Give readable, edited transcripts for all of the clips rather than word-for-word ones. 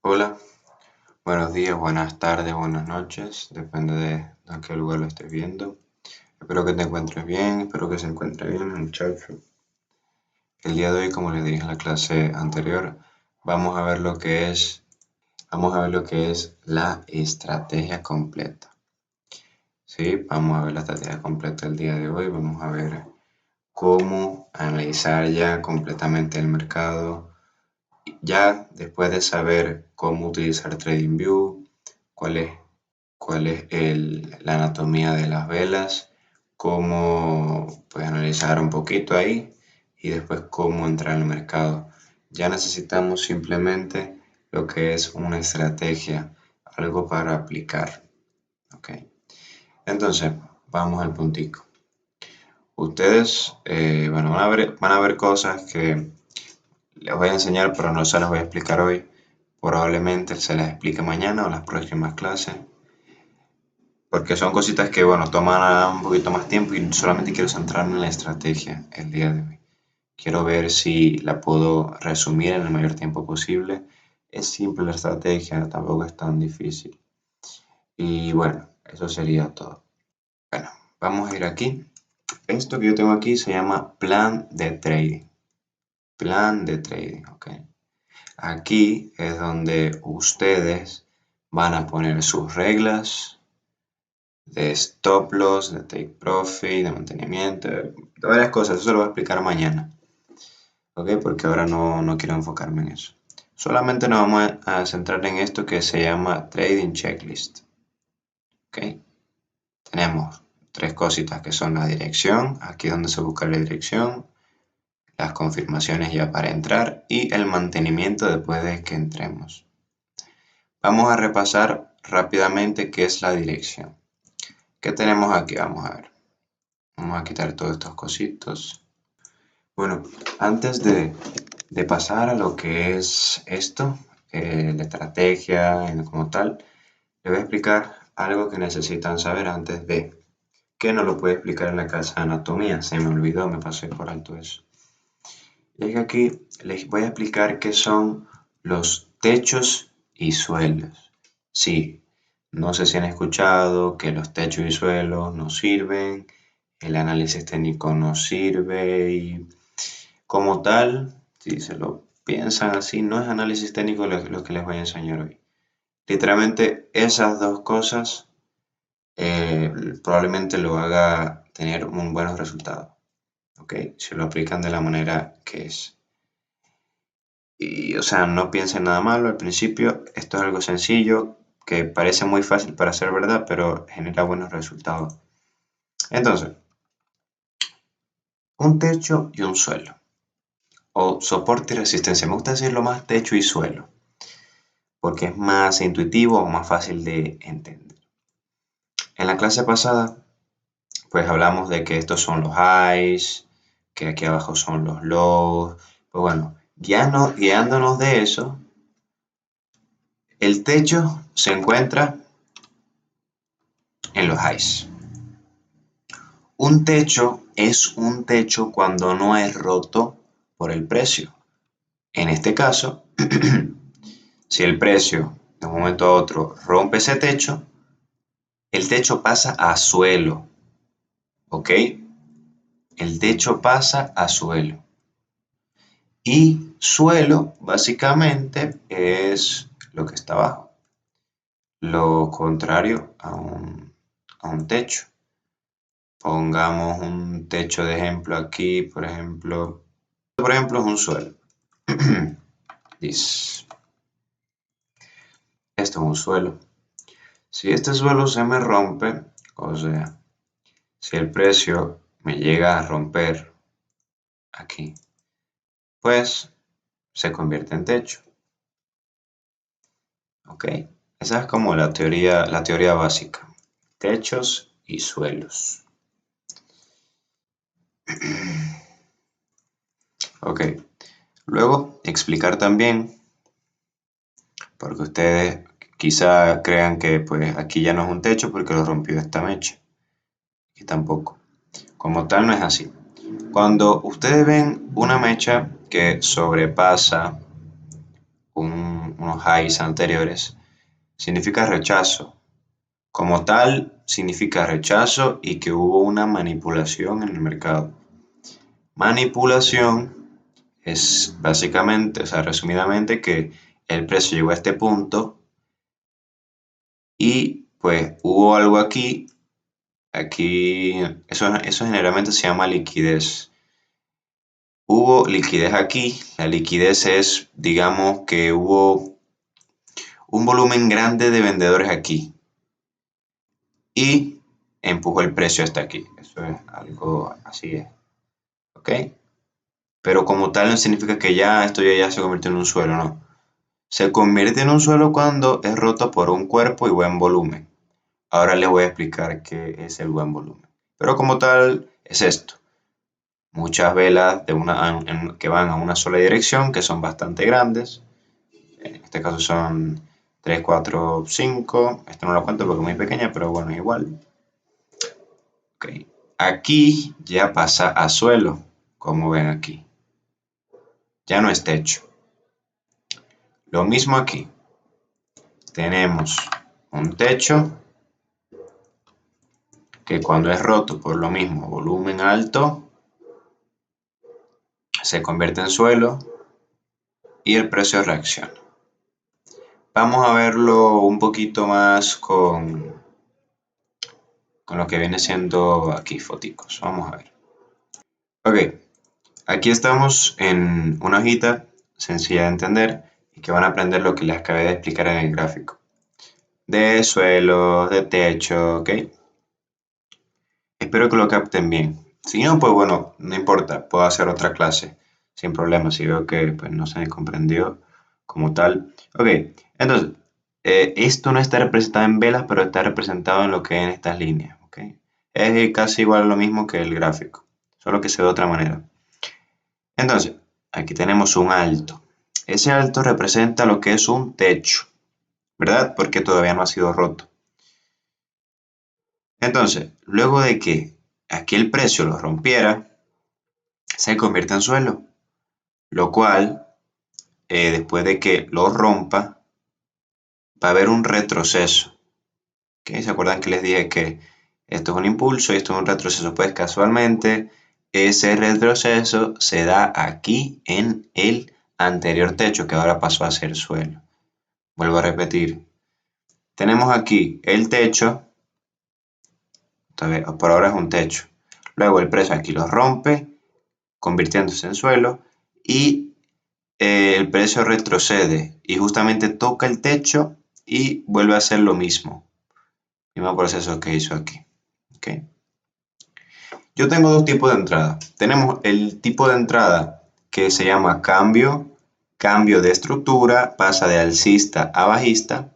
Hola, buenos días, buenas tardes, buenas noches, depende de a qué lugar lo estés viendo. Espero que te encuentres bien, espero que se encuentre bien, muchacho. El día de hoy, como les dije en la clase anterior, vamos a ver lo que es, vamos a ver lo que es la estrategia completa. Sí, vamos a ver la estrategia completa el día de hoy, vamos a ver cómo analizar ya completamente el mercado. Ya después de saber cómo utilizar TradingView, cuál es la anatomía de las velas, cómo pues, analizar un poquito ahí y después cómo entrar al mercado. Ya necesitamos simplemente lo que es una estrategia, algo para aplicar. ¿Ok? Entonces, vamos al puntico. Ustedes bueno, van a ver cosas que les voy a enseñar, pero no se las voy a explicar hoy. Probablemente se las explique mañana o en las próximas clases. Porque son cositas que, bueno, toman un poquito más tiempo y solamente quiero centrarme en la estrategia el día de hoy. Quiero ver si la puedo resumir en el mayor tiempo posible. Es simple la estrategia, tampoco es tan difícil. Y bueno, eso sería todo. Bueno, vamos a ir aquí. Esto que yo tengo aquí se llama plan de trading. Plan de trading, ¿ok? Aquí es donde ustedes van a poner sus reglas de stop loss, de take profit, de mantenimiento, de varias cosas. Eso lo voy a explicar mañana, ¿ok? Porque ahora no quiero enfocarme en eso. Solamente nos vamos a centrar en esto que se llama Trading Checklist, ¿ok? Tenemos tres cositas que son la dirección, aquí es donde se busca la dirección, las confirmaciones ya para entrar y el mantenimiento después de que entremos. Vamos a repasar rápidamente qué es la dirección. ¿Qué tenemos aquí? Vamos a ver. Vamos a quitar todos estos cositos. Bueno, antes de pasar a lo que es esto, la estrategia como tal, les voy a explicar algo que necesitan saber antes de, que no lo puedo explicar en la clase de anatomía, se me olvidó, me pasé por alto eso. Y es que aquí les voy a explicar qué son los techos y suelos. Sí, no sé si han escuchado que los techos y suelos no sirven, el análisis técnico no sirve y como tal, si se lo piensan así, no es análisis técnico lo que les voy a enseñar hoy. Literalmente esas dos cosas probablemente lo haga tener un buenos resultados, ¿ok? Si lo aplican de la manera que es. Y, o sea, no piensen nada malo al principio, esto es algo sencillo, que parece muy fácil para ser verdad, pero genera buenos resultados. Entonces, un techo y un suelo, o soporte y resistencia. Me gusta decirlo más techo y suelo, porque es más intuitivo o más fácil de entender. En la clase pasada, pues hablamos de que estos son los highs, que aquí abajo son los lows. Pues bueno, guiándonos de eso, el techo se encuentra en los highs. Un techo es un techo cuando no es roto por el precio. En este caso, si el precio de un momento a otro rompe ese techo, el techo pasa a suelo, ¿ok? El techo pasa a suelo. Y suelo, básicamente, es lo que está abajo. Lo contrario a un techo. Pongamos un techo de ejemplo aquí, por ejemplo, es un suelo. Dice, esto es un suelo. Si este suelo se me rompe, o sea, si el precio me llega a romper aquí, pues se convierte en techo. ¿Ok? Esa es como la teoría básica. Techos y suelos. Ok. Luego, explicar también, porque ustedes quizá crean que pues aquí ya no es un techo porque lo rompió esta mecha. Y tampoco. Como tal no es así. Cuando ustedes ven una mecha que sobrepasa unos highs anteriores, significa rechazo. Como tal, significa rechazo y que hubo una manipulación en el mercado. Manipulación es básicamente, o sea, resumidamente, que el precio llegó a este punto y pues hubo algo aquí. Aquí, eso generalmente se llama liquidez. Hubo liquidez aquí. La liquidez es, digamos, que hubo un volumen grande de vendedores aquí y empujó el precio hasta aquí. Eso es algo así es. ¿Ok? Pero como tal no significa que ya esto ya se convierte en un suelo, no. Se convierte en un suelo cuando es roto por un cuerpo y buen volumen. Ahora les voy a explicar qué es el buen volumen. Pero como tal es esto. Muchas velas que van a una sola dirección, que son bastante grandes. En este caso son 3, 4, 5. Esto no lo cuento porque es muy pequeña, pero bueno, igual. Okay. Aquí ya pasa a suelo, como ven aquí. Ya no es techo. Lo mismo aquí. Tenemos un techo que cuando es roto por lo mismo volumen alto, se convierte en suelo y el precio reacciona. Vamos a verlo un poquito más con lo que viene siendo aquí foticos. Vamos a ver. Ok, aquí estamos en una hojita sencilla de entender y que van a aprender lo que les acabé de explicar en el gráfico. De suelo, de techo, ok. Espero que lo capten bien. Si no, pues bueno, no importa, puedo hacer otra clase sin problema si veo que pues, no se me comprendió como tal. Ok, entonces, esto no está representado en velas, pero está representado en lo que es en estas líneas. ¿Okay? Es casi igual lo mismo que el gráfico, solo que se ve de otra manera. Entonces, aquí tenemos un alto. Ese alto representa lo que es un techo, ¿verdad? Porque todavía no ha sido roto. Entonces, luego de que aquí el precio lo rompiera, se convierte en suelo, lo cual, después de que lo rompa, va a haber un retroceso. ¿Okay? ¿Se acuerdan que les dije que esto es un impulso y esto es un retroceso? Pues casualmente ese retroceso se da aquí en el anterior techo que ahora pasó a ser suelo. Vuelvo a repetir. Tenemos aquí el techo, por ahora es un techo. Luego el precio aquí lo rompe, convirtiéndose en suelo y el precio retrocede y justamente toca el techo y vuelve a hacer lo mismo. Mismo proceso que hizo aquí. ¿Okay? Yo tengo dos tipos de entrada. Tenemos el tipo de entrada que se llama cambio de estructura, pasa de alcista a bajista.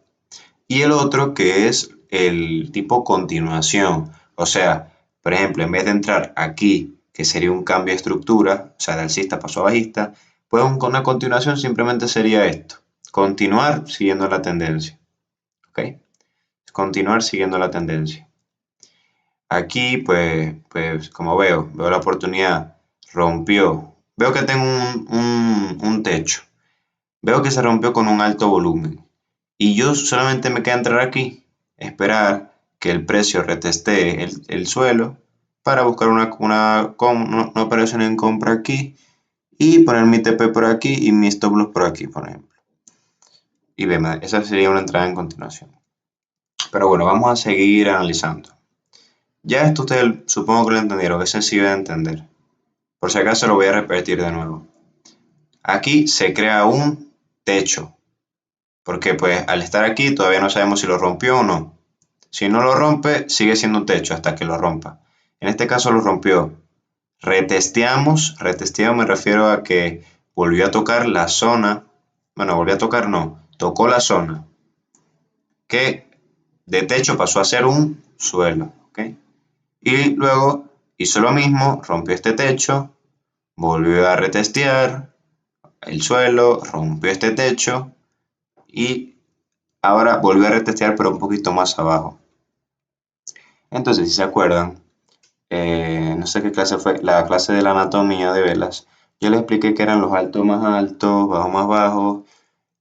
Y el otro que es el tipo continuación. O sea, por ejemplo, en vez de entrar aquí, que sería un cambio de estructura, o sea, de alcista pasó a bajista, pues una continuación simplemente sería esto. Continuar siguiendo la tendencia. ¿Ok? Continuar siguiendo la tendencia. Aquí, pues como veo la oportunidad, rompió. Veo que tengo un techo. Veo que se rompió con un alto volumen. Y yo solamente me queda entrar aquí, esperar que el precio retestee el suelo para buscar una operación en compra aquí y poner mi TP por aquí y mi stop loss por aquí, por ejemplo. Y vemos, esa sería una entrada en continuación. Pero bueno, vamos a seguir analizando. Ya esto ustedes supongo que lo entendieron, que es sencillo de entender. Por si acaso lo voy a repetir de nuevo. Aquí se crea un techo, porque pues al estar aquí todavía no sabemos si lo rompió o no. Si no lo rompe, sigue siendo un techo hasta que lo rompa. En este caso lo rompió. Retesteamos me refiero a que volvió a tocar la zona. Bueno, volvió a tocar no, tocó la zona. Que de techo pasó a ser un suelo. ¿Okay? Y luego hizo lo mismo, rompió este techo, volvió a retestear el suelo, rompió este techo y ahora volvió a retestear pero un poquito más abajo. Entonces, si se acuerdan, no sé qué clase fue, la clase de la anatomía de velas, yo les expliqué que eran los altos más altos, bajos más bajos,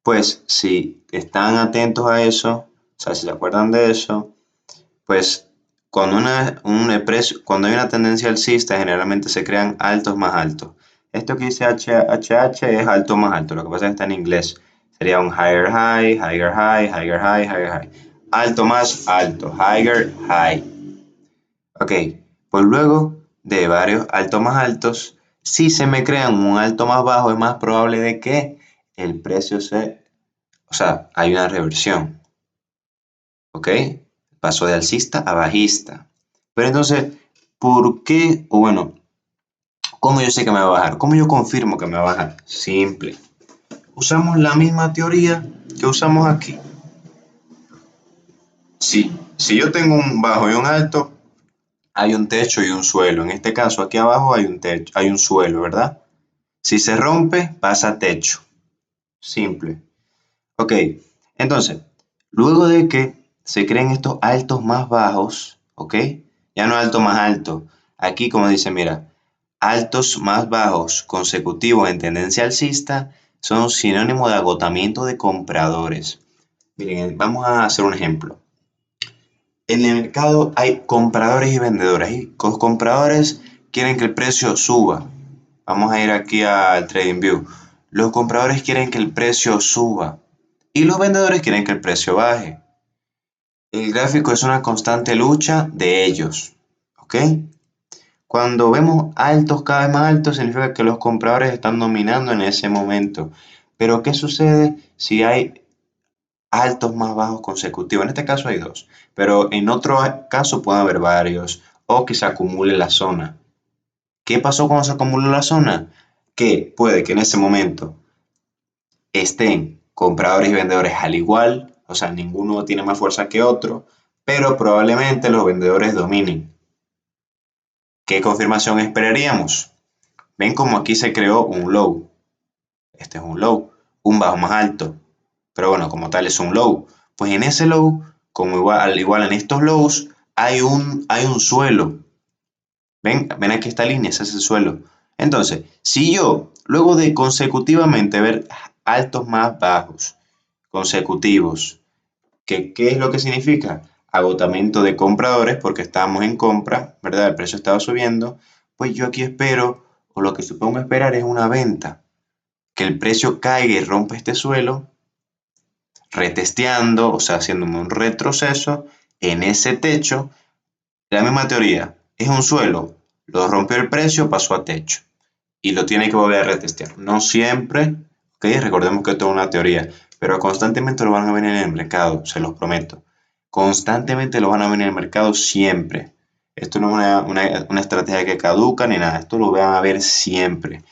Pues si están atentos a eso, o sea, si se acuerdan de eso, pues cuando hay una tendencia alcista, generalmente se crean altos más altos. Esto que dice HH es alto más alto, lo que pasa es que está en inglés. Sería un higher high, higher high, higher high, higher high. Alto más alto, higher high. Ok, pues luego de varios altos más altos, si se me crean un alto más bajo, es más probable de que el precio o sea, hay una reversión. ¿Ok? Pasó de alcista a bajista. Pero entonces, ¿por qué? O bueno, ¿cómo yo sé que me va a bajar? ¿Cómo yo confirmo que me va a bajar? Simple. Usamos la misma teoría que usamos aquí. Si yo tengo un bajo y un alto, hay un techo y un suelo. En este caso, aquí abajo hay un techo, hay un suelo, ¿verdad? Si se rompe, pasa a techo. Simple. Ok, entonces, luego de que se creen estos altos más bajos, ¿ok? Ya no alto más alto. Aquí, como dice, mira, altos más bajos consecutivos en tendencia alcista son sinónimo de agotamiento de compradores. Miren, vamos a hacer un ejemplo. En el mercado hay compradores y vendedores. Y los compradores quieren que el precio suba. Vamos a ir aquí al TradingView. Los compradores quieren que el precio suba y los vendedores quieren que el precio baje. El gráfico es una constante lucha de ellos. ¿Ok? Cuando vemos altos cada vez más altos, significa que los compradores están dominando en ese momento. Pero ¿qué sucede si hay altos más bajos consecutivos? En este caso hay dos, pero en otro caso puede haber varios o que se acumule la zona. ¿Qué pasó cuando se acumuló la zona? Que puede que en ese momento estén compradores y vendedores al igual, o sea, ninguno tiene más fuerza que otro, pero probablemente los vendedores dominen. ¿Qué confirmación esperaríamos? Ven como aquí se creó un low. Este es un low, un bajo más alto. Pero bueno, como tal es un low. Pues en ese low, como al igual en estos lows, hay un suelo. Ven aquí esta línea, ese es el suelo. Entonces, si yo, luego de consecutivamente ver altos más bajos, consecutivos, ¿qué es lo que significa? Agotamiento de compradores porque estábamos en compra, ¿verdad? El precio estaba subiendo, pues yo aquí espero, o lo que supongo esperar es una venta, que el precio caiga y rompa este suelo, retesteando, o sea, haciéndome un retroceso en ese techo. La misma teoría, es un suelo, lo rompió el precio, pasó a techo y lo tiene que volver a retestear. No siempre, ok, recordemos que esto es una teoría, pero constantemente lo van a ver en el mercado, se los prometo. Constantemente lo van a ver en el mercado siempre. Esto no es una estrategia que caduca ni nada, esto lo van a ver siempre.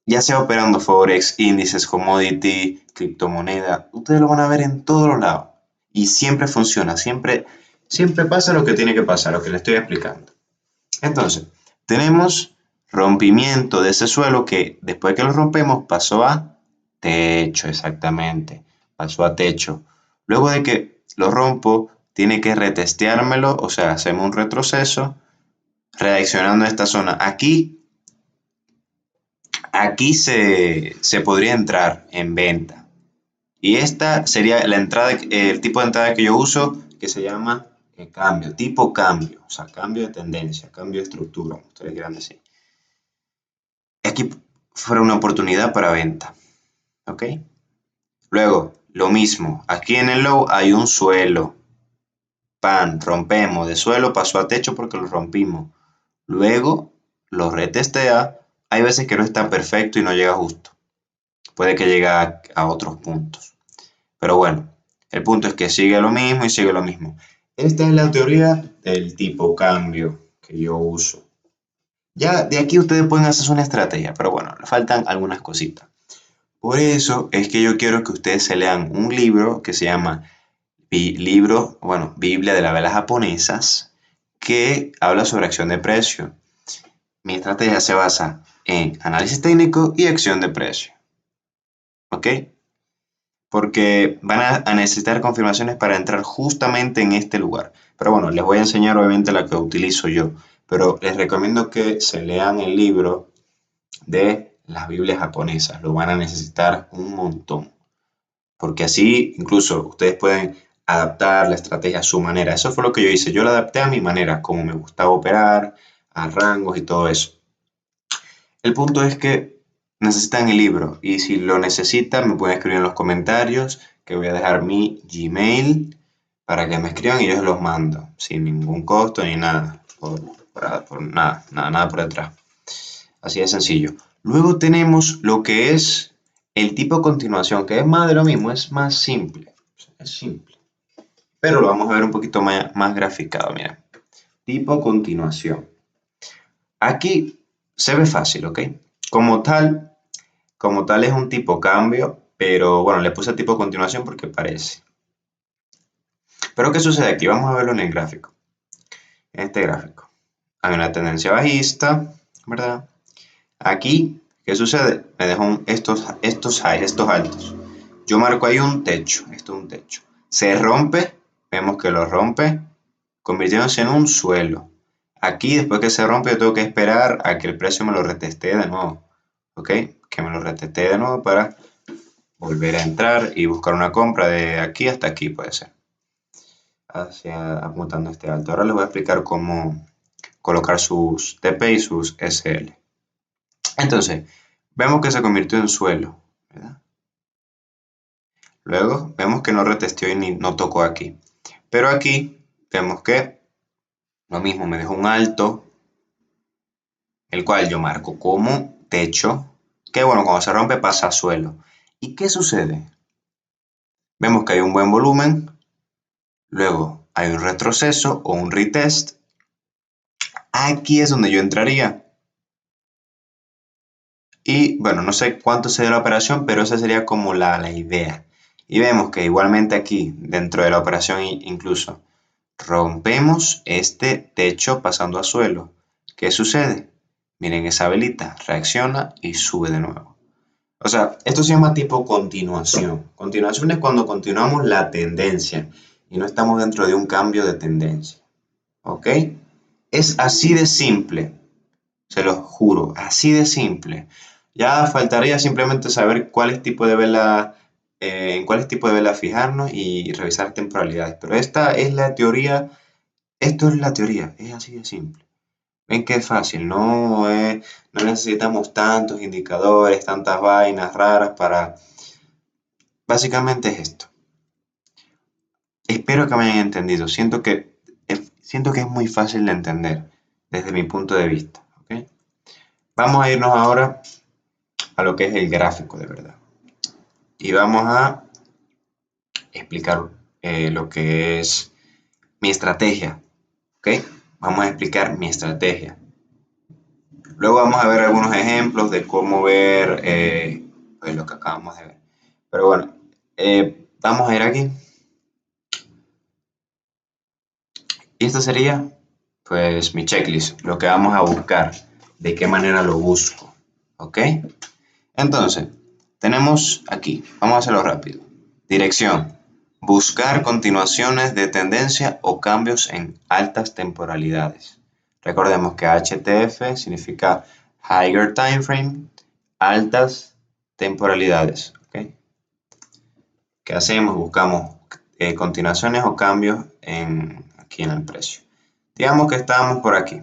Ya sea operando Forex, índices, commodity, criptomoneda, ustedes lo van a ver en todos los lados. Y siempre funciona, siempre pasa lo que tiene que pasar, lo que les estoy explicando. Entonces, tenemos rompimiento de ese suelo que después que lo rompemos pasó a techo, exactamente, pasó a techo. Luego de que lo rompo, tiene que retesteármelo, o sea, hacemos un retroceso, reaccionando a esta zona. Aquí se podría entrar en venta. Y esta sería la entrada, el tipo de entrada que yo uso, que se llama cambio, tipo cambio, o sea, cambio de tendencia, cambio de estructura, como ustedes quieran decir. Aquí fuera una oportunidad para venta, ¿ok? Luego, lo mismo, aquí en el low hay un suelo, pan, rompemos, de suelo pasó a techo porque lo rompimos. Luego, lo retestea, hay veces que no está perfecto y no llega justo, puede que llegue a otros puntos. Pero bueno, el punto es que sigue lo mismo y sigue lo mismo. Esta es la teoría del tipo cambio que yo uso. Ya de aquí ustedes pueden hacer una estrategia, pero bueno, le faltan algunas cositas. Por eso es que yo quiero que ustedes se lean un libro que se llama Biblia de las velas japonesas, que habla sobre acción de precio. Mi estrategia se basa en análisis técnico y acción de precio. ¿Ok? Porque van a necesitar confirmaciones para entrar justamente en este lugar. Pero bueno, les voy a enseñar obviamente la que utilizo yo, pero les recomiendo que se lean el libro de las Biblias japonesas, lo van a necesitar un montón. porque así incluso ustedes pueden adaptar la estrategia a su manera. Eso fue lo que yo hice, yo lo adapté a mi manera, como me gustaba operar, a rangos y todo eso. El punto es que necesitan el libro y si lo necesitan me pueden escribir en los comentarios, que voy a dejar mi Gmail para que me escriban y yo los mando sin ningún costo ni nada, por nada por detrás. Así de sencillo. Luego tenemos lo que es el tipo de continuación, que es más de lo mismo, es más simple. Es simple. Pero lo vamos a ver un poquito más graficado, mira. Tipo continuación. Aquí se ve fácil, ¿ok? Como tal es un tipo cambio, pero bueno, le puse tipo continuación porque parece. Pero ¿qué sucede aquí? Vamos a verlo en el gráfico. En este gráfico. Hay una tendencia bajista, ¿verdad? Aquí, ¿qué sucede? Me dejo estos highs, estos altos. Yo marco ahí un techo, esto es un techo. Se rompe, vemos que lo rompe, convirtiéndose en un suelo. Aquí, después que se rompe, yo tengo que esperar a que el precio me lo retestee de nuevo. ¿Ok? Que me lo retestee de nuevo para volver a entrar y buscar una compra de aquí hasta aquí, puede ser. Apuntando este alto. Ahora les voy a explicar cómo colocar sus TP y sus SL. Entonces, vemos que se convirtió en suelo, ¿verdad? Luego vemos que no retesteó y no tocó aquí. Pero aquí vemos que lo mismo, me dejó un alto, el cual yo marco como techo, que bueno, cuando se rompe pasa a suelo. ¿Y qué sucede? Vemos que hay un buen volumen, luego hay un retroceso o un retest. Aquí es donde yo entraría. Y bueno, no sé cuánto se dio la operación, pero esa sería como la idea. Y vemos que igualmente aquí, dentro de la operación incluso, rompemos este techo pasando a suelo. ¿Qué sucede? Miren esa velita, reacciona y sube de nuevo. O sea, esto se llama tipo continuación. Continuación es cuando continuamos la tendencia y no estamos dentro de un cambio de tendencia. ¿Ok? Es así de simple. Se los juro, así de simple. Ya faltaría simplemente saber cuáles tipo de vela, en cuáles tipos de vela fijarnos y revisar temporalidades. Pero esta es la teoría, esto es la teoría, es así de simple. Ven que es fácil, no necesitamos tantos indicadores, tantas vainas raras para... Básicamente es esto. Espero que me hayan entendido. Siento que es muy fácil de entender desde mi punto de vista. ¿Ok? Vamos a irnos ahora a lo que es el gráfico de verdad. Y vamos a explicar lo que es mi estrategia. ¿Ok? Vamos a explicar mi estrategia. Luego vamos a ver algunos ejemplos de cómo ver pues lo que acabamos de ver. Pero bueno, vamos a ir aquí. Y esto sería pues mi checklist, lo que vamos a buscar, de qué manera lo busco. ¿Ok? Entonces, tenemos aquí, vamos a hacerlo rápido. Dirección, buscar continuaciones de tendencia o cambios en altas temporalidades. Recordemos que HTF significa Higher Time Frame, altas temporalidades. ¿Okay? ¿Qué hacemos? Buscamos continuaciones o cambios aquí en el precio. Digamos que estamos por aquí.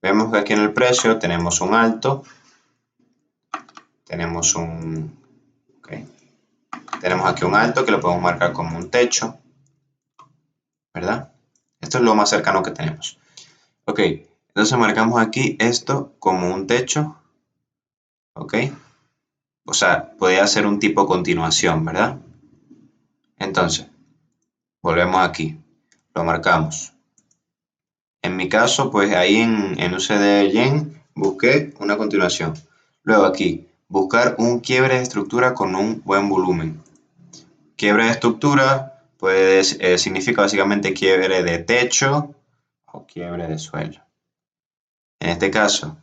Vemos que aquí en el precio tenemos un alto, tenemos okay. Tenemos aquí un alto que lo podemos marcar como un techo, ¿verdad? Esto es lo más cercano que tenemos. Ok, entonces marcamos aquí esto como un techo, ¿ok? O sea, podría ser un tipo continuación, ¿verdad? Entonces, volvemos aquí, lo marcamos. En mi caso, pues ahí en UCD Yen busqué una continuación. Luego aquí, buscar un quiebre de estructura con un buen volumen. Quiebre de estructura significa básicamente quiebre de techo o quiebre de suelo. En este caso,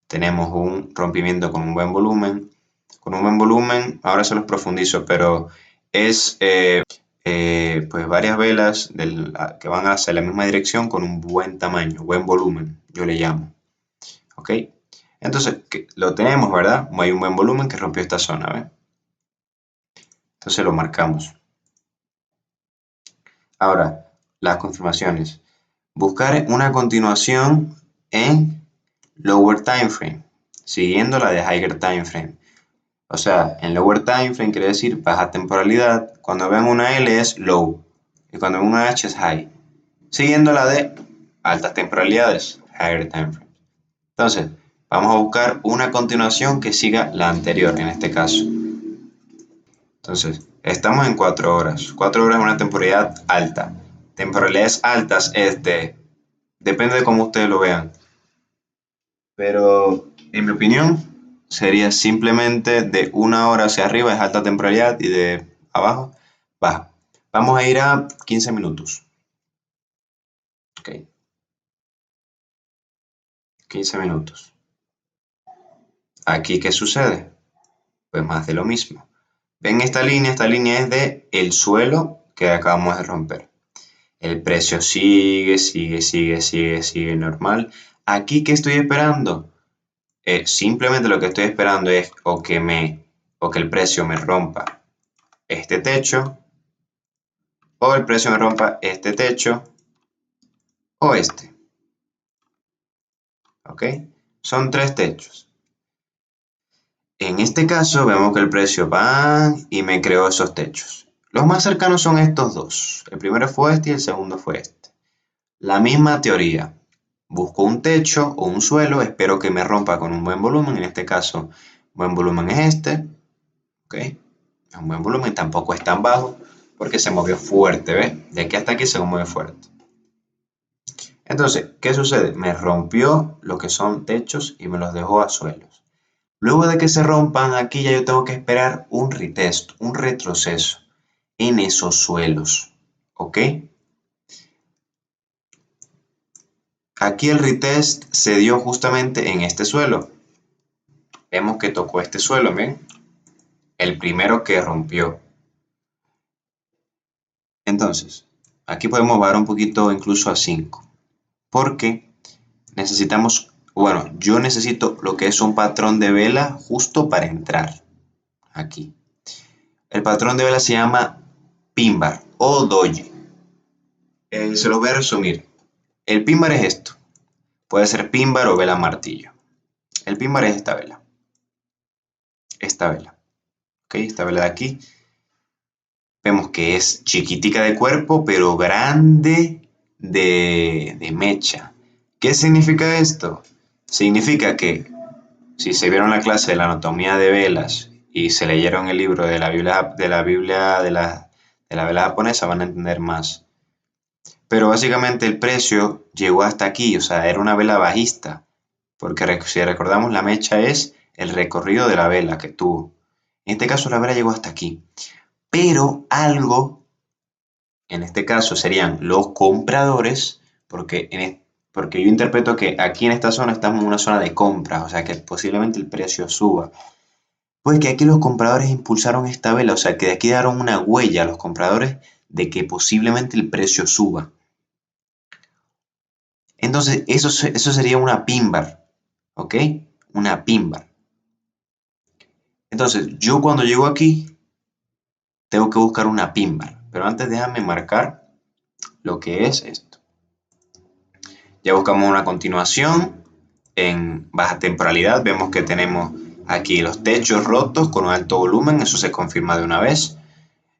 tenemos un rompimiento con un buen volumen. Con un buen volumen, ahora se los profundizo, pero es pues varias velas que van hacia la misma dirección con un buen tamaño, buen volumen, yo le llamo. ¿Ok? Entonces, lo tenemos, ¿verdad? Hay un buen volumen que rompió esta zona, ¿ves? Entonces lo marcamos. Ahora, las confirmaciones. Buscar una continuación en lower time frame, siguiendo la de higher time frame. O sea, en lower time frame quiere decir baja temporalidad. Cuando vean una L es low y cuando vean una H es high. Siguiendo la de altas temporalidades, higher time frame. Entonces, vamos a buscar una continuación que siga la anterior en este caso. Entonces, estamos en 4 horas. 4 horas es una temporalidad alta. Temporalidades altas es depende de cómo ustedes lo vean. Pero, en mi opinión, sería simplemente de 1 hora hacia arriba es alta temporalidad y de abajo baja. Vamos a ir a 15 minutos. Ok. 15 minutos. ¿Aquí qué sucede? Pues más de lo mismo. ¿Ven esta línea? Esta línea es de el suelo que acabamos de romper. El precio sigue normal. ¿Aquí qué estoy esperando? Simplemente lo que estoy esperando es o que el precio me rompa este techo, o el precio me rompa este techo, o este. ¿Ok? Son 3 techos. En este caso vemos que el precio va y me creó esos techos. Los más cercanos son estos dos. El primero fue este y el segundo fue este. La misma teoría. Busco un techo o un suelo, espero que me rompa con un buen volumen. En este caso, buen volumen es este. ¿Ok? Es un buen volumen, tampoco es tan bajo porque se movió fuerte, ¿ves? De aquí hasta aquí se mueve fuerte. Entonces, ¿qué sucede? Me rompió lo que son techos y me los dejó a suelos. Luego de que se rompan, aquí ya yo tengo que esperar un retest, un retroceso en esos suelos. ¿Ok? Aquí el retest se dio justamente en este suelo. Vemos que tocó este suelo, ¿ven? El primero que rompió. Entonces, aquí podemos bajar un poquito incluso a 5. Porque necesitamos, bueno, yo necesito lo que es un patrón de vela justo para entrar aquí. El patrón de vela se llama pin bar o doji. Se los voy a resumir. El pin bar es esto. Puede ser pin bar o vela martillo. El pin bar es esta vela. Esta vela. ¿Ok? Esta vela de aquí. Vemos que es chiquitica de cuerpo, pero grande de mecha. ¿Qué significa esto? Significa que si se vieron la clase de la anatomía de velas y se leyeron el libro de la vela japonesa, van a entender más. Pero básicamente el precio llegó hasta aquí, o sea, era una vela bajista, porque si recordamos la mecha es el recorrido de la vela que tuvo. En este caso la vela llegó hasta aquí. Pero algo, en este caso serían los compradores, porque yo interpreto que aquí en esta zona estamos en una zona de compra, o sea que posiblemente el precio suba. Pues que aquí los compradores impulsaron esta vela, o sea que de aquí dieron una huella a los compradores de que posiblemente el precio suba. Entonces eso sería una pin bar, ¿ok? Una pin bar. Entonces yo cuando llego aquí tengo que buscar una pin bar, pero antes déjame marcar lo que es esto. Ya buscamos una continuación en baja temporalidad, vemos que tenemos aquí los techos rotos con un alto volumen, eso se confirma de una vez.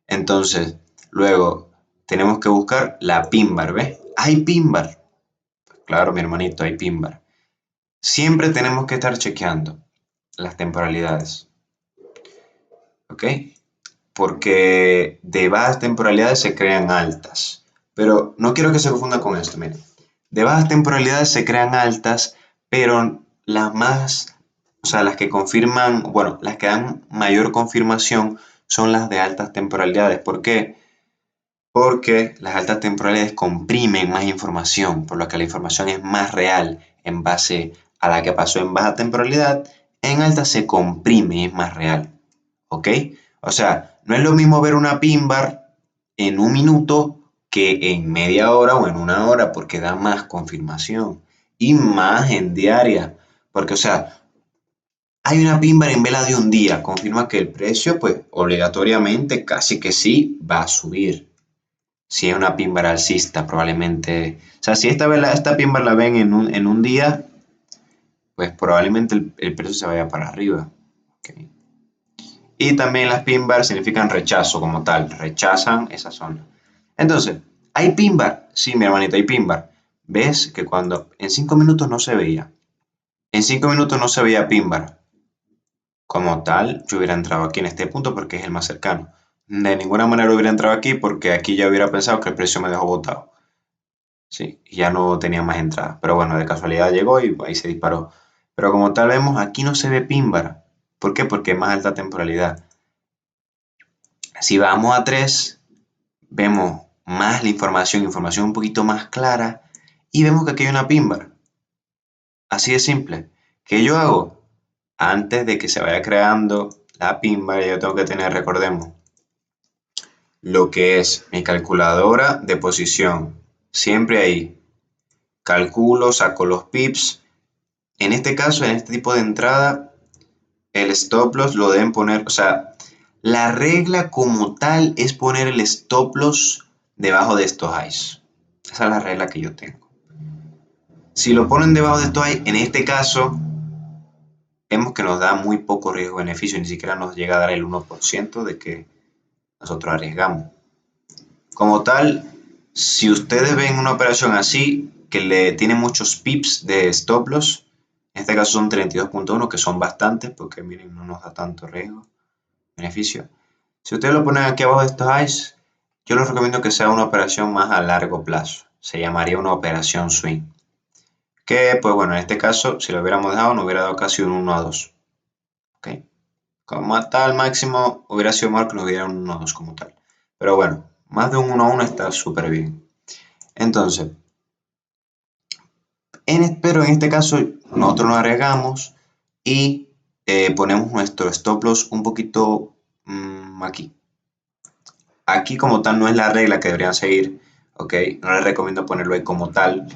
Entonces, luego tenemos que buscar la pin bar, ¿ves? ¿Hay pin bar? Claro, mi hermanito, hay pin bar. Siempre tenemos que estar chequeando las temporalidades, ¿ok? Porque de bajas temporalidades se crean altas. Pero no quiero que se confunda con esto, miren. De bajas temporalidades se crean altas, pero las más, o sea, las que confirman, bueno, las que dan mayor confirmación son las de altas temporalidades. ¿Por qué? Porque las altas temporalidades comprimen más información, por lo que la información es más real en base a la que pasó en baja temporalidad. En alta se comprime y es más real. ¿Ok? O sea, no es lo mismo ver una pin bar en un minuto que en media hora o en una hora, porque da más confirmación y más en diaria. Porque, o sea, Hay una pin bar en vela de un día, confirma que el precio, pues obligatoriamente, casi que sí, va a subir. Si es una pin bar alcista, probablemente. O sea, si esta pin bar la ven en un día, pues probablemente el precio se vaya para arriba. Ok. Y también las pin bar significan rechazo como tal, rechazan esa zona. Entonces, ¿hay pin bar? Sí, mi hermanito, hay pin bar. ¿Ves que cuando en 5 minutos no se veía? En 5 minutos no se veía pin bar. Como tal, yo hubiera entrado aquí en este punto porque es el más cercano. De ninguna manera hubiera entrado aquí porque aquí ya hubiera pensado que el precio me dejó botado. Sí, y ya no tenía más entradas. Pero bueno, de casualidad llegó y ahí se disparó. Pero como tal vemos, aquí no se ve pin bar. ¿Por qué? Porque es más alta temporalidad. Si vamos a 3, vemos más la información un poquito más clara y vemos que aquí hay una pin bar. Así de simple. ¿Qué yo hago? Antes de que se vaya creando la pin bar, yo tengo que tener, recordemos, lo que es mi calculadora de posición. Siempre ahí. Calculo, saco los pips. En este caso, en este tipo de entrada, el stop loss lo deben poner, o sea, la regla como tal es poner el stop loss debajo de estos highs. Esa es la regla que yo tengo. Si lo ponen debajo de estos highs, en este caso, vemos que nos da muy poco riesgo-beneficio, ni siquiera nos llega a dar el 1% de que nosotros arriesgamos. Como tal, si ustedes ven una operación así, que le tiene muchos pips de stop loss, en este caso son 32.1, que son bastantes, porque miren, no nos da tanto riesgo, beneficio. Si ustedes lo ponen aquí abajo de estos highs, yo les recomiendo que sea una operación más a largo plazo. Se llamaría una operación swing. Que, pues bueno, en este caso, si lo hubiéramos dejado, nos hubiera dado casi un 1 a 2. ¿Ok? Como tal máximo, hubiera sido mejor que nos diera un 1 a 2 como tal. Pero bueno, más de un 1 a 1 está súper bien. Entonces, pero en este caso nosotros nos arriesgamos y ponemos nuestro stop loss un poquito aquí. Aquí como tal no es la regla que deberían seguir, ¿ok? No les recomiendo ponerlo ahí como tal,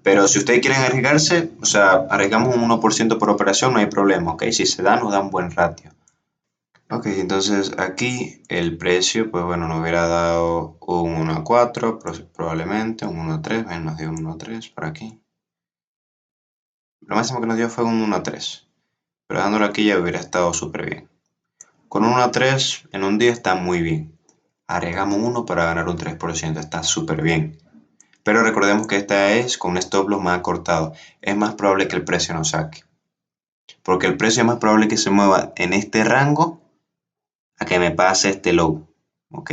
pero si ustedes quieren arriesgarse, o sea, arriesgamos un 1% por operación, no hay problema, ¿ok? Si se da, nos da un buen ratio. Ok, entonces aquí el precio, pues bueno, nos hubiera dado un 1 a 4, probablemente, un 1 a 3, nos dio un 1 a 3 por aquí. Lo máximo que nos dio fue un 1 a 3, pero dándolo aquí ya hubiera estado súper bien. Con un 1 a 3 en un día está muy bien. Arriesgamos uno para ganar un 3%, está súper bien. Pero recordemos que esta es con un stop loss más cortado. Es más probable que el precio nos saque. Porque el precio es más probable que se mueva en este rango a que me pase este low. ¿Ok?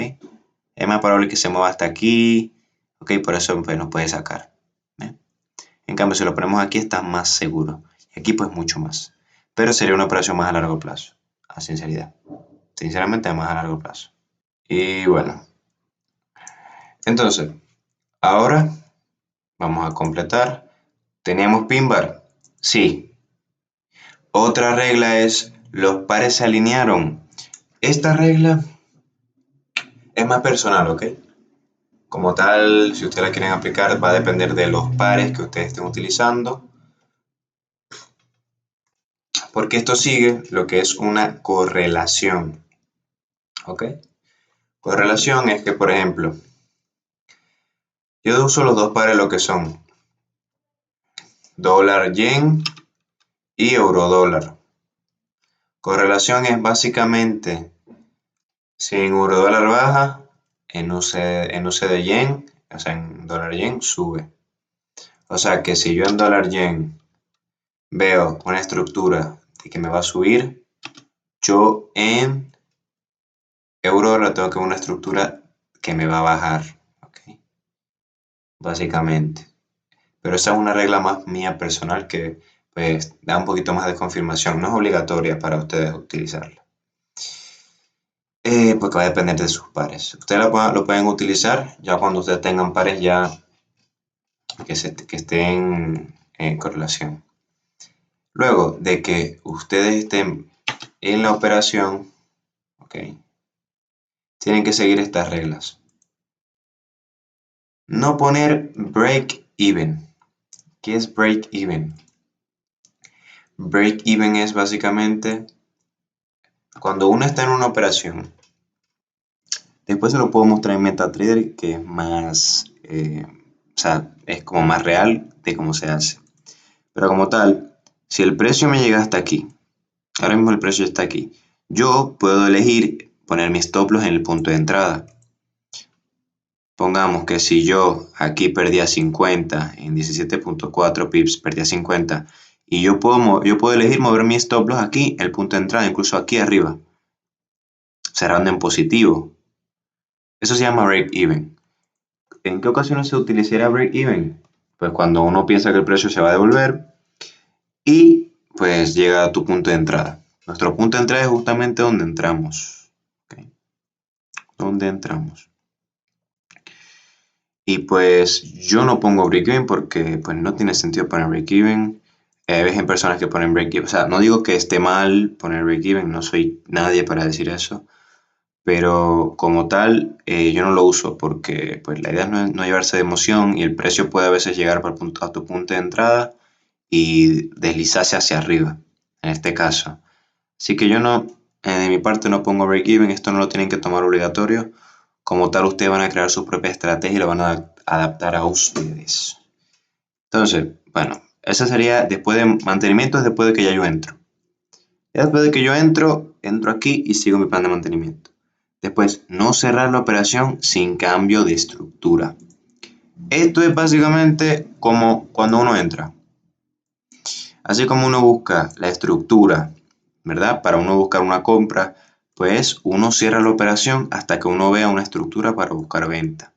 Es más probable que se mueva hasta aquí. ¿Ok? Por eso pues, nos puede sacar. ¿eh? En cambio, si lo ponemos aquí está más seguro. Y aquí pues mucho más. Pero sería una operación más a largo plazo. A sinceridad. Sinceramente más a largo plazo. Y bueno. Entonces, ahora vamos a completar. ¿Teníamos pin bar? Sí. Otra regla es, los pares se alinearon. Esta regla es más personal, ¿ok? Como tal, si ustedes la quieren aplicar, va a depender de los pares que ustedes estén utilizando. Porque esto sigue lo que es una correlación, ¿ok? Correlación es que, por ejemplo, yo uso los dos pares lo que son dólar-yen y euro-dólar. Correlación es básicamente si en euro-dólar baja, en UC de yen, o sea, en dólar-yen sube. O sea que si yo en dólar-yen veo una estructura de que me va a subir, yo en euro-dólar tengo que ver una estructura que me va a bajar. ¿Ok? Básicamente. Pero esa es una regla más mía personal que pues da un poquito más de confirmación. No es obligatoria para ustedes utilizarla. Porque va a depender de sus pares. Ustedes lo pueden utilizar ya cuando ustedes tengan pares ya que estén en correlación. Luego de que ustedes estén en la operación, ¿ok? Tienen que seguir estas reglas. No poner break even. ¿Qué es break even? Break even es básicamente cuando uno está en una operación. Después se lo puedo mostrar en MetaTrader, que es más, o sea, es como más real de cómo se hace. Pero como tal, si el precio me llega hasta aquí, ahora mismo el precio está aquí, yo puedo elegir poner mi stop loss en el punto de entrada. Pongamos que si yo aquí perdía 50, en 17.4 pips perdía 50, y yo puedo elegir mover mi stop loss aquí, el punto de entrada, incluso aquí arriba, cerrando en positivo. Eso se llama break even. ¿En qué ocasiones se utilizaría break even? Pues cuando uno piensa que el precio se va a devolver y pues llega a tu punto de entrada. Nuestro punto de entrada es justamente donde entramos. ¿Okay? Donde entramos. Y pues yo no pongo break even porque pues no tiene sentido poner break even. Ves personas que ponen break even. O sea, no digo que esté mal poner break even, no soy nadie para decir eso. Pero como tal, yo no lo uso porque pues la idea es no llevarse de emoción y el precio puede a veces llegar a tu punto de entrada y deslizarse hacia arriba, en este caso. Así que yo no, de mi parte no pongo break even, esto no lo tienen que tomar obligatorio. Como tal, ustedes van a crear su propia estrategia y lo van a adaptar a ustedes. Entonces, bueno, eso sería después de mantenimiento, es después de que ya yo entro. Ya después de que yo entro aquí y sigo mi plan de mantenimiento. Después, no cerrar la operación sin cambio de estructura. Esto es básicamente como cuando uno entra. Así como uno busca la estructura, ¿verdad? Para uno buscar una compra, pues uno cierra la operación hasta que uno vea una estructura para buscar venta.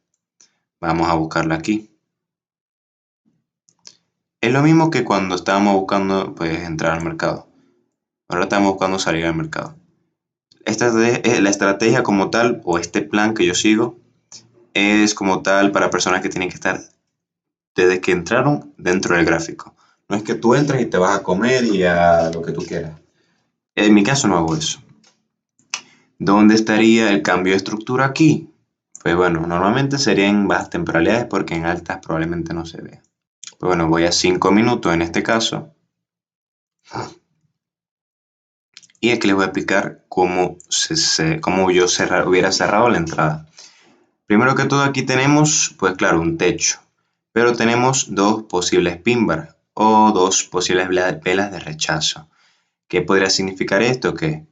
Vamos a buscarla aquí. Es lo mismo que cuando estábamos buscando pues, entrar al mercado. Ahora estamos buscando salir al mercado. La estrategia como tal, o este plan que yo sigo, es como tal para personas que tienen que estar desde que entraron dentro del gráfico. No es que tú entres y te vas a comer y a lo que tú quieras. En mi caso no hago eso. ¿Dónde estaría el cambio de estructura aquí? Pues bueno, normalmente sería en bajas temporalidades porque en altas probablemente no se vea. Pues bueno, voy a 5 minutos en este caso. Y aquí les voy a explicar cómo yo hubiera cerrado la entrada. Primero que todo aquí tenemos, pues claro, un techo. Pero tenemos dos posibles pin bar o dos posibles velas de rechazo. ¿Qué podría significar esto? Que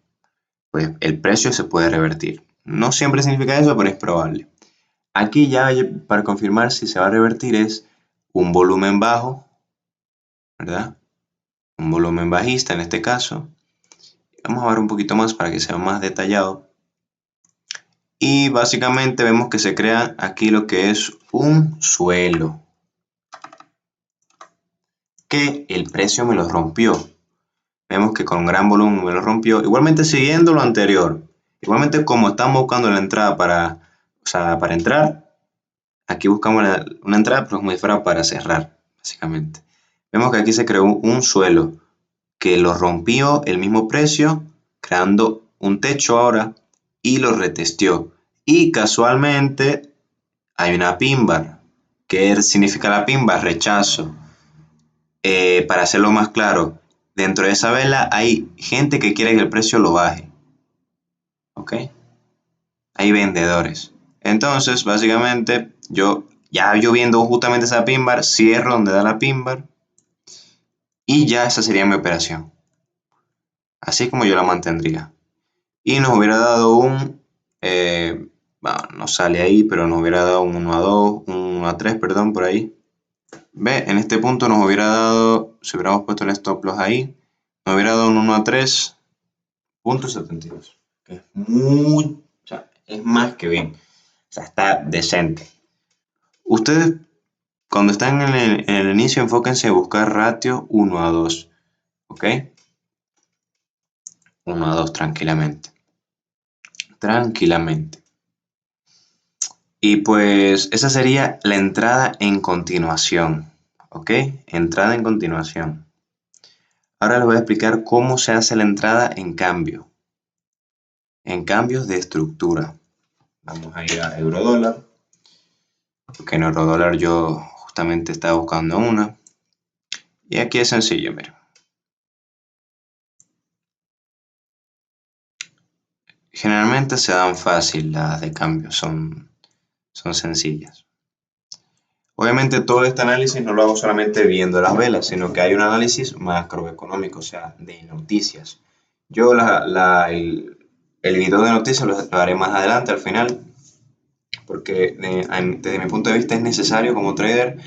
pues el precio se puede revertir. No siempre significa eso, pero es probable. Aquí ya para confirmar si se va a revertir es un volumen bajo, ¿verdad? Un volumen bajista en este caso. Vamos a ver un poquito más para que sea más detallado. Y básicamente vemos que se crea aquí lo que es un suelo. Que el precio me lo rompió. Vemos que con gran volumen me lo rompió. Igualmente siguiendo lo anterior. Igualmente como estamos buscando la entrada para entrar, aquí buscamos una entrada, pero como si fuera para cerrar, básicamente. Vemos que aquí se creó un suelo que lo rompió el mismo precio, creando un techo ahora y lo retesteó. Y casualmente hay una pin bar. ¿Qué significa la pin bar? Rechazo. Para hacerlo más claro, dentro de esa vela hay gente que quiere que el precio lo baje. ¿Ok? Hay vendedores. Entonces, básicamente, yo viendo justamente esa pin bar, cierro donde da la pin bar y ya esa sería mi operación. Así como yo la mantendría. Y nos hubiera dado bueno, no sale ahí, pero nos hubiera dado un 1 a 2, un 1 a 3, perdón, por ahí. Ve, en este punto nos hubiera dado, si hubiéramos puesto el stop loss ahí, nos hubiera dado un 1 a 3.72. Que es o sea, es más que bien. O sea, está decente. Ustedes, cuando están en el inicio, enfóquense en buscar ratio 1 a 2. ¿Ok? 1 a 2 tranquilamente. Tranquilamente. Y pues esa sería la entrada en continuación. ¿Ok? Entrada en continuación. Ahora les voy a explicar cómo se hace la entrada en cambio. En cambios de estructura. Vamos a ir a eurodólar. Porque en eurodólar yo justamente estaba buscando una. Y aquí es sencillo, miren. Generalmente se dan fácil las de cambio, son sencillas. Obviamente todo este análisis no lo hago solamente viendo las velas, sino que hay un análisis macroeconómico, o sea, de noticias. Yo el video de noticias lo haré más adelante, al final, porque desde mi punto de vista es necesario como trader,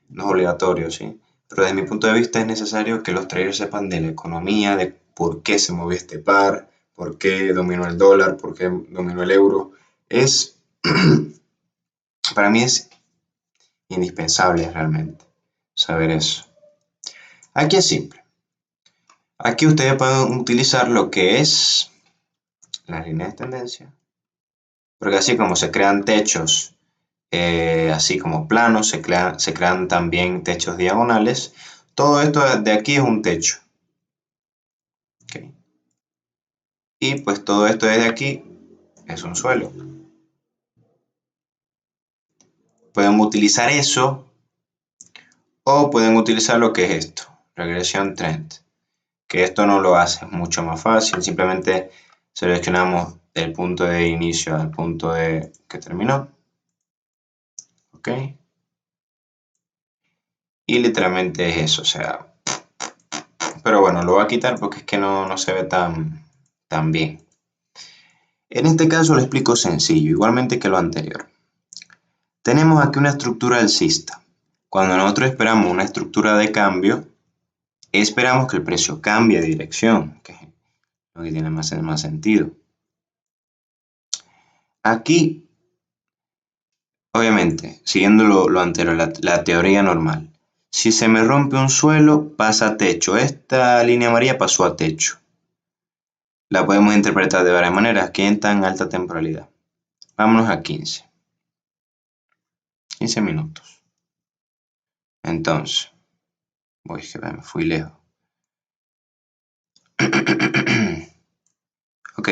no es obligatorio, ¿sí? Pero desde mi punto de vista es necesario que los traders sepan de la economía, de por qué se movió este par, por qué dominó el dólar, por qué dominó el euro. Para mí es indispensable realmente saber eso. Aquí es simple. Aquí ustedes pueden utilizar lo que es la línea de tendencia, porque así como se crean techos, así como planos, se crean también techos diagonales. Todo esto de aquí es un techo. ¿Okay? Y pues todo esto desde aquí es un suelo. Pueden utilizar eso o pueden utilizar lo que es esto, regresión trend. Que esto no lo hace mucho más fácil, simplemente seleccionamos el punto de inicio al punto de que terminó, ok, y literalmente es eso, o sea, pero bueno, lo voy a quitar porque es que no se ve tan bien. En este caso lo explico sencillo, igualmente que lo anterior. Tenemos aquí una estructura alcista. Cuando nosotros esperamos una estructura de cambio, esperamos que el precio cambie de dirección, que es lo que tiene más sentido. Aquí, obviamente, siguiendo lo anterior, la teoría normal. Si se me rompe un suelo, pasa a techo. Esta línea amarilla pasó a techo. La podemos interpretar de varias maneras. ¿Qué en tan alta temporalidad? Vámonos a 15. 15 minutos. Entonces, voy que me fui lejos. Ok,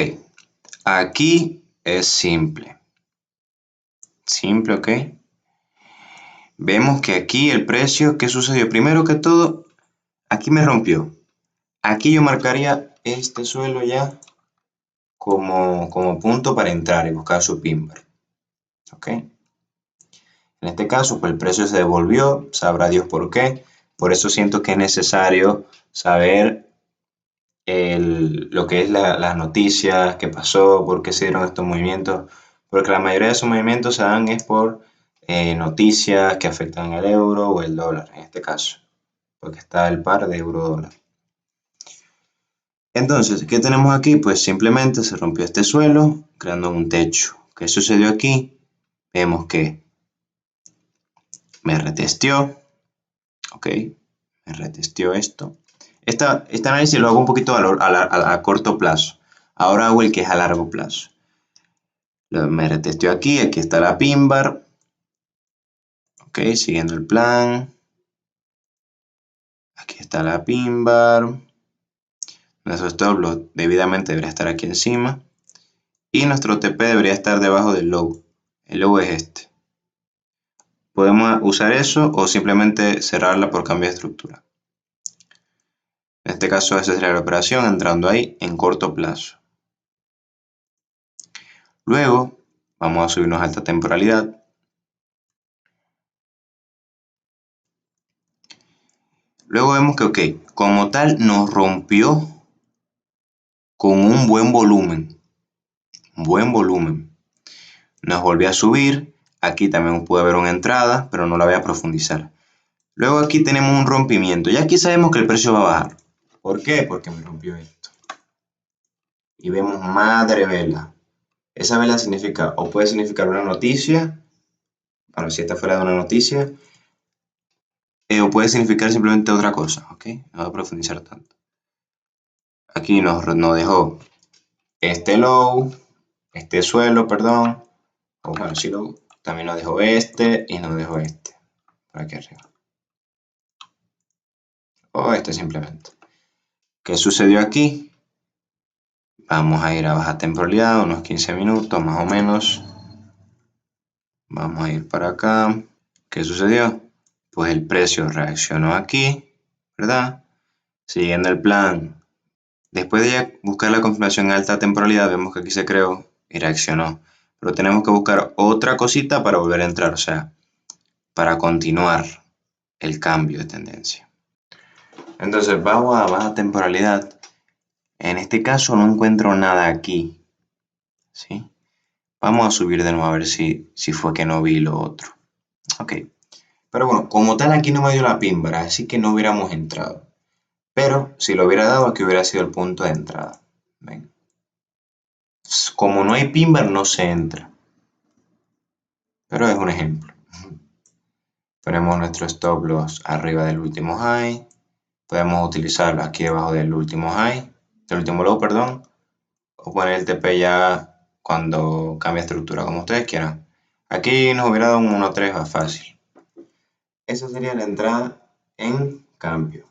aquí es simple. Simple, ok. Vemos que aquí el precio, ¿qué sucedió? Primero que todo, aquí me rompió. Aquí yo marcaría este suelo ya como punto para entrar y buscar su pin bar. ¿Ok? En este caso, pues el precio se devolvió, sabrá Dios por qué. Por eso siento que es necesario saber lo que es las noticias, qué pasó, por qué se dieron estos movimientos. Porque la mayoría de esos movimientos se dan es por noticias que afectan al euro o el dólar, en este caso. Porque está el par de euro-dólar. Entonces, ¿qué tenemos aquí? Pues simplemente se rompió este suelo, creando un techo. ¿Qué sucedió aquí? Vemos que me retesteó, ok, me retesteó esto. Este análisis lo hago un poquito a corto plazo. Ahora hago el que es a largo plazo. Me retesteó aquí está la pin bar, ok, siguiendo el plan. Aquí está la pin bar. Nuestro stop loss debidamente debería estar aquí encima. Y nuestro TP debería estar debajo del low. El low es este. Podemos usar eso o simplemente cerrarla por cambio de estructura. En este caso esa sería la operación entrando ahí en corto plazo. Luego vamos a subirnos a alta temporalidad. Luego vemos que ok, como tal nos rompió con un buen volumen. Nos volvió a subir. Aquí también puede haber una entrada, pero no la voy a profundizar. Luego aquí tenemos un rompimiento. Y aquí sabemos que el precio va a bajar. ¿Por qué? Porque me rompió esto. Y vemos madre vela. Esa vela significa, o puede significar una noticia, bueno, si esta fuera de una noticia, o puede significar simplemente otra cosa, ¿ok? No voy a profundizar tanto. Aquí nos dejó este low, este suelo, perdón, o bueno, sí low, también nos dejó este y nos dejó este, por aquí arriba. O este simplemente. ¿Qué sucedió aquí? Vamos a ir a baja temporalidad, unos 15 minutos más o menos. Vamos a ir para acá. ¿Qué sucedió? Pues el precio reaccionó aquí, ¿verdad? Siguiendo el plan, Después de ya buscar la confirmación en alta temporalidad, vemos que aquí se creó y reaccionó. Pero tenemos que buscar otra cosita para volver a entrar, o sea, para continuar el cambio de tendencia. Entonces vamos a baja temporalidad. En este caso no encuentro nada aquí, ¿sí? Vamos a subir de nuevo a ver si fue que no vi lo otro. Ok. Pero bueno, como tal aquí no me dio la pímbara, así que no hubiéramos entrado. Pero si lo hubiera dado, aquí hubiera sido el punto de entrada. ¿Ven? Como no hay pímbara, no se entra. Pero es un ejemplo. Ponemos nuestro stop loss arriba del último high. Podemos utilizarlo aquí debajo del último high, del último low, perdón. O poner el TP ya cuando cambie estructura, como ustedes quieran. Aquí nos hubiera dado un 1.3 fácil. Esa sería la entrada en cambio.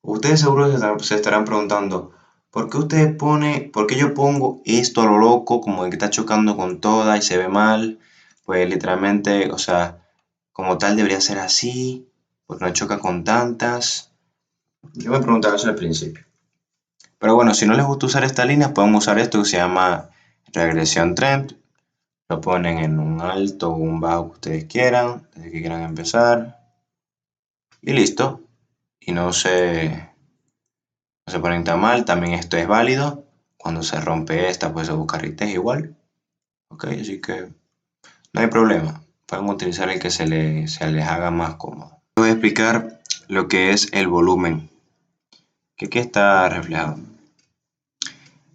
Ustedes seguro se estarán preguntando, ¿por qué yo pongo esto a lo loco, como que está chocando con toda y se ve mal? Pues literalmente, o sea, como tal debería ser así, porque no choca con tantas. Yo me preguntaba eso al principio. Pero bueno, si no les gusta usar esta línea, pueden usar esto que se llama regresión trend. Lo ponen en un alto o un bajo que ustedes quieran, desde que quieran empezar. Y listo. Y no se ponen tan mal, también esto es válido. Cuando se rompe esta, pues se busca retest igual. Ok, así que no hay problema. Pueden utilizar el que se les haga más cómodo. Voy a explicar lo que es el volumen, que aquí está reflejado.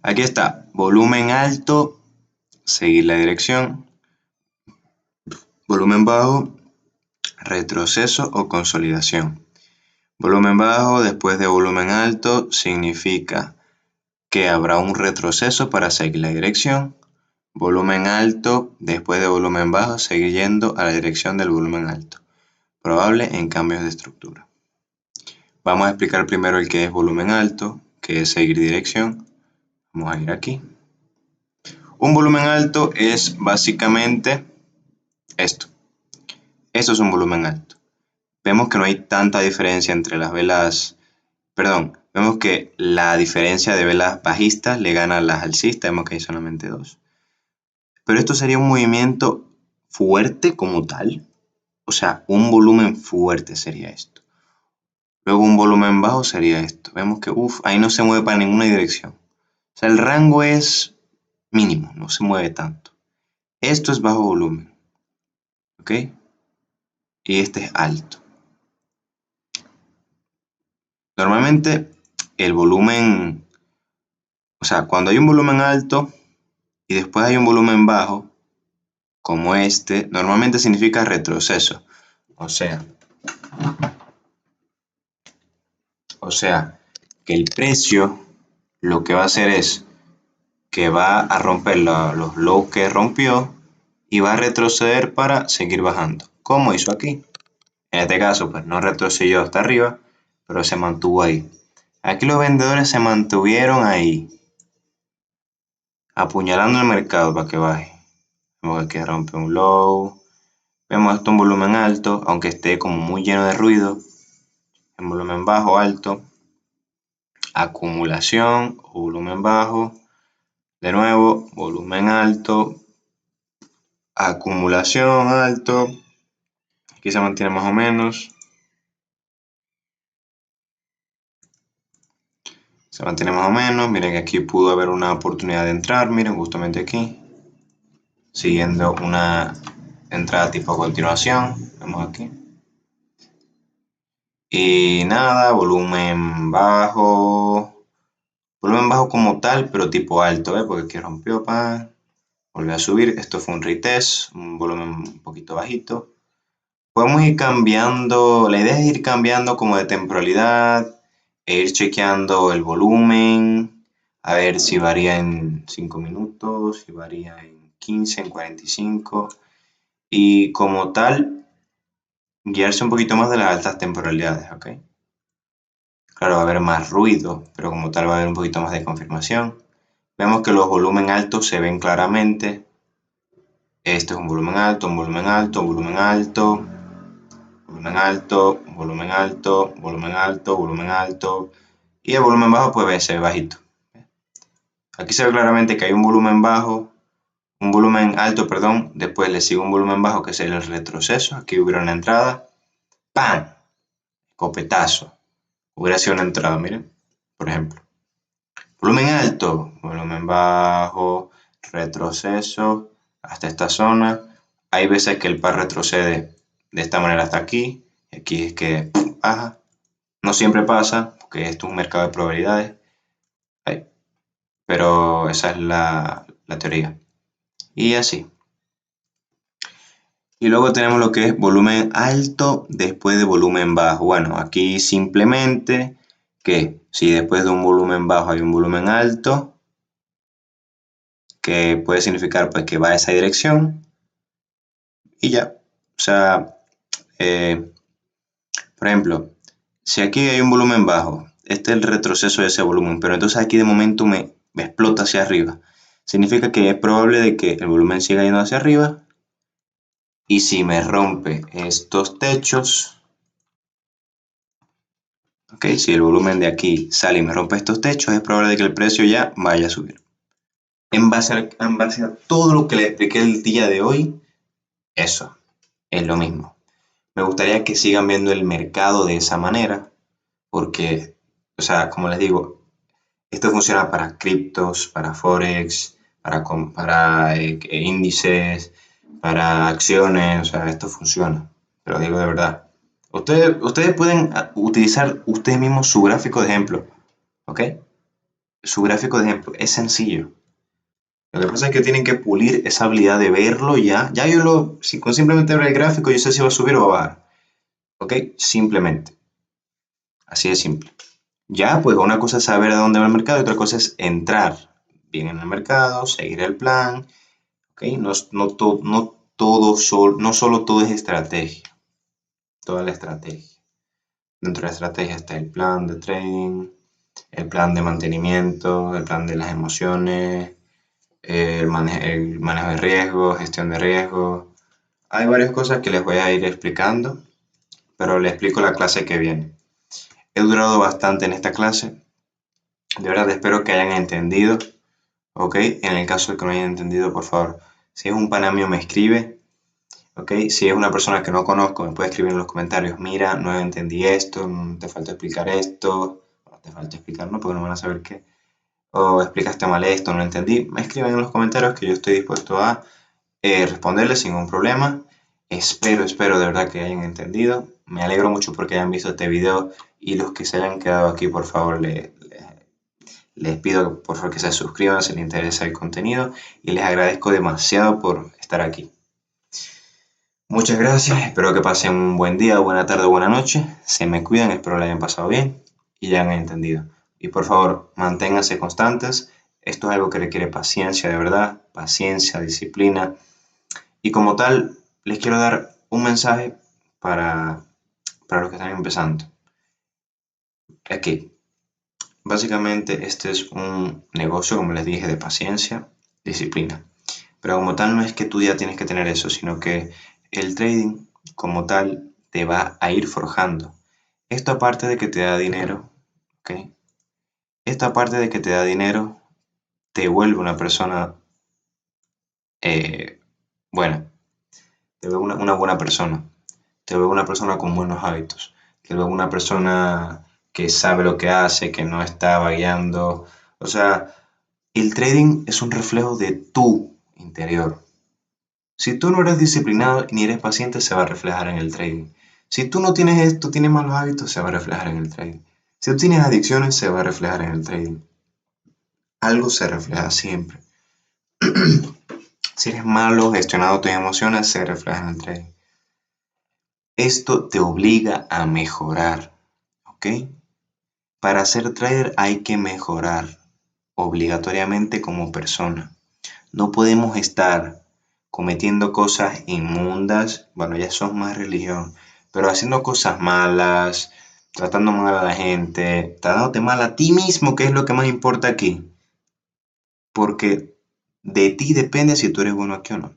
Aquí está, volumen alto, seguir la dirección. Volumen bajo, retroceso o consolidación. Volumen bajo después de volumen alto significa que habrá un retroceso para seguir la dirección. Volumen alto después de volumen bajo, seguir yendo a la dirección del volumen alto. Probable en cambios de estructura. Vamos a explicar primero el que es volumen alto, que es seguir dirección. Vamos a ir aquí. Un volumen alto es básicamente esto. Esto es un volumen alto. Vemos que no hay tanta diferencia entre las velas, perdón, vemos que la diferencia de velas bajistas le gana a las alcistas, vemos que hay solamente dos. Pero esto sería un movimiento fuerte como tal, o sea, un volumen fuerte sería esto. Luego un volumen bajo sería esto. Vemos que, ahí no se mueve para ninguna dirección. O sea, el rango es mínimo, no se mueve tanto. Esto es bajo volumen, ¿ok? Y este es alto. Normalmente el volumen, o sea, cuando hay un volumen alto y después hay un volumen bajo, como este, normalmente significa retroceso. O sea, que el precio lo que va a hacer es que va a romper los lows que rompió y va a retroceder para seguir bajando, como hizo aquí. En este caso, pues no retrocedió hasta arriba, pero se mantuvo ahí. Aquí los vendedores se mantuvieron ahí, apuñalando el mercado para que baje. Vemos que aquí rompe un low. Vemos esto en volumen alto, aunque esté como muy lleno de ruido. En volumen bajo, alto. Acumulación, volumen bajo. De nuevo, volumen alto. Acumulación, alto. Aquí se mantiene más o menos. Se mantiene más o menos. Miren que aquí pudo haber una oportunidad de entrar. Miren, justamente aquí. Siguiendo una entrada tipo continuación. Vemos aquí. Y nada, volumen bajo. Volumen bajo como tal, pero tipo alto, ¿eh? Porque aquí rompió, volvió a subir. Esto fue un retest, un volumen un poquito bajito. Podemos ir cambiando, la idea es ir cambiando como de temporalidad e ir chequeando el volumen, a ver si varía en 5 minutos, si varía en 15, en 45. Y como tal, guiarse un poquito más de las altas temporalidades, ¿ok? Claro, va a haber más ruido, pero como tal va a haber un poquito más de confirmación. Vemos que los volúmenes altos se ven claramente. Este es un volumen alto, un volumen alto, un volumen alto, volumen alto, volumen alto, volumen alto, volumen alto. y el volumen bajo pues se ve bajito. Aquí se ve claramente que hay un volumen bajo, un volumen alto, perdón, después le sigue un volumen bajo que sería el retroceso, aquí hubiera una entrada, ¡pam! Copetazo, hubiera sido una entrada, miren, por ejemplo. Volumen alto, volumen bajo, retroceso hasta esta zona. Hay veces que el par retrocede de esta manera hasta aquí, y aquí es que baja. No siempre pasa, porque esto es un mercado de probabilidades, pero esa es la teoría. Y así. Y luego tenemos lo que es volumen alto después de volumen bajo. Bueno, aquí simplemente que si después de un volumen bajo hay un volumen alto, que puede significar pues que va a esa dirección y ya. O sea, eh, por ejemplo, si aquí hay un volumen bajo, este es el retroceso de ese volumen, pero entonces aquí de momento me explota hacia arriba. Significa que es probable de que el volumen siga yendo hacia arriba y si me rompe estos techos, ok, si el volumen de aquí sale y me rompe estos techos, es probable de que el precio ya vaya a subir. En base a todo lo que le expliqué el día de hoy, eso es lo mismo. Me gustaría que sigan viendo el mercado de esa manera, porque, o sea, como les digo, esto funciona para criptos, para forex, para índices, para acciones, o sea, esto funciona, te lo digo de verdad. Ustedes pueden utilizar ustedes mismos su gráfico de ejemplo, ¿ok? Su gráfico de ejemplo es sencillo. Lo que pasa es que tienen que pulir esa habilidad de verlo ya. Ya si con simplemente ver el gráfico, yo sé si va a subir o va a bajar. ¿Ok? Simplemente. Así de simple. Ya, pues una cosa es saber a dónde va el mercado y otra cosa es entrar bien en el mercado, seguir el plan. ¿Ok? No solo todo es estrategia. Toda la estrategia. Dentro de la estrategia está el plan de trading, el plan de mantenimiento, el plan de las emociones, el manejo de riesgos, gestión de riesgos. Hay varias cosas que les voy a ir explicando, pero les explico la clase que viene. He durado bastante en esta clase. De verdad espero que hayan entendido. ¿Ok? En el caso de que no hayan entendido, por favor, si es un pana mío me escribe. ¿Ok? Si es una persona que no conozco, me puede escribir en los comentarios. Mira, no entendí esto, te falta explicar esto. No te falta explicar, ¿no? Porque no van a saber qué. O explicaste mal esto, no entendí. Me escriben en los comentarios que yo estoy dispuesto a responderles sin ningún problema. Espero de verdad que hayan entendido. Me alegro mucho porque hayan visto este video y los que se hayan quedado aquí, por favor, les pido por favor que se suscriban si les interesa el contenido y les agradezco demasiado por estar aquí. Muchas gracias, espero que pasen un buen día, buena tarde o buena noche. Se me cuidan, espero lo hayan pasado bien y ya han entendido. Y por favor, manténganse constantes. Esto es algo que requiere paciencia de verdad, paciencia, disciplina. Y como tal, les quiero dar un mensaje para los que están empezando. Aquí, básicamente este es un negocio, como les dije, de paciencia, disciplina. Pero como tal no es que tú ya tienes que tener eso, sino que el trading como tal te va a ir forjando. Esto aparte de que te da dinero, ¿ok? Esto aparte de que te da dinero, te vuelve una persona buena, te vuelve una buena persona, te vuelve una persona con buenos hábitos, te vuelve una persona que sabe lo que hace, que no está vagueando. O sea, el trading es un reflejo de tu interior. Si tú no eres disciplinado ni eres paciente, se va a reflejar en el trading. Si tú no tienes esto, tienes malos hábitos, se va a reflejar en el trading. Si tú tienes adicciones, se va a reflejar en el trading. Algo se refleja siempre. Si eres malo gestionando tus emociones, se refleja en el trading. Esto te obliga a mejorar, ¿ok? Para ser trader hay que mejorar obligatoriamente como persona. No podemos estar cometiendo cosas inmundas, bueno, ya son más religión, pero haciendo cosas malas, tratando mal a la gente, tratándote mal a ti mismo, que es lo que más importa aquí. Porque de ti depende si tú eres bueno aquí o no.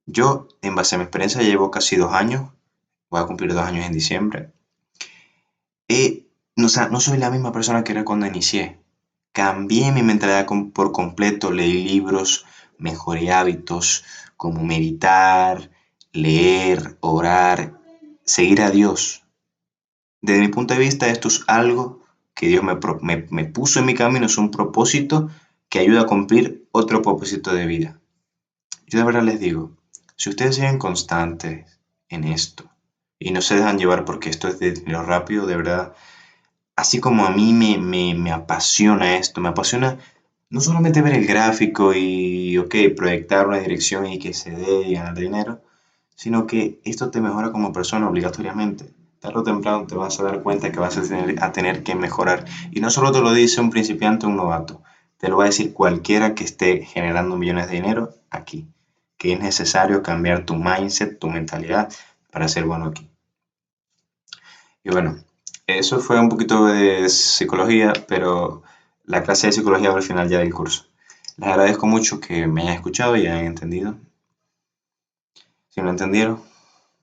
Yo, en base a mi experiencia, llevo casi 2 años, voy a cumplir 2 años en diciembre. He o sea, no soy la misma persona que era cuando inicié. Cambié mi mentalidad por completo, leí libros, mejoré hábitos como meditar, leer, orar, seguir a Dios. Desde mi punto de vista, esto es algo que Dios me puso en mi camino, es un propósito que ayuda a cumplir otro propósito de vida. Yo de verdad les digo, si ustedes siguen constantes en esto y no se dejan llevar porque esto es de dinero rápido, de verdad, así como a mí me apasiona esto, me apasiona no solamente ver el gráfico y, ok, proyectar una dirección y que se dé y ganar dinero, sino que esto te mejora como persona obligatoriamente. Tarde o temprano te vas a dar cuenta que vas a tener que mejorar. Y no solo te lo dice un principiante o un novato, te lo va a decir cualquiera que esté generando millones de dinero aquí, que es necesario cambiar tu mindset, tu mentalidad para ser bueno aquí. Y bueno, eso fue un poquito de psicología, pero la clase de psicología va al final ya del curso. Les agradezco mucho que me hayan escuchado y hayan entendido. Si no entendieron,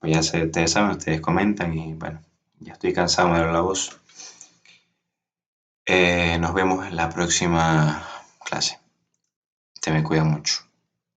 pues ya ustedes saben, ustedes comentan y bueno, ya estoy cansado de dar la voz. Nos vemos en la próxima clase. Se me cuida mucho.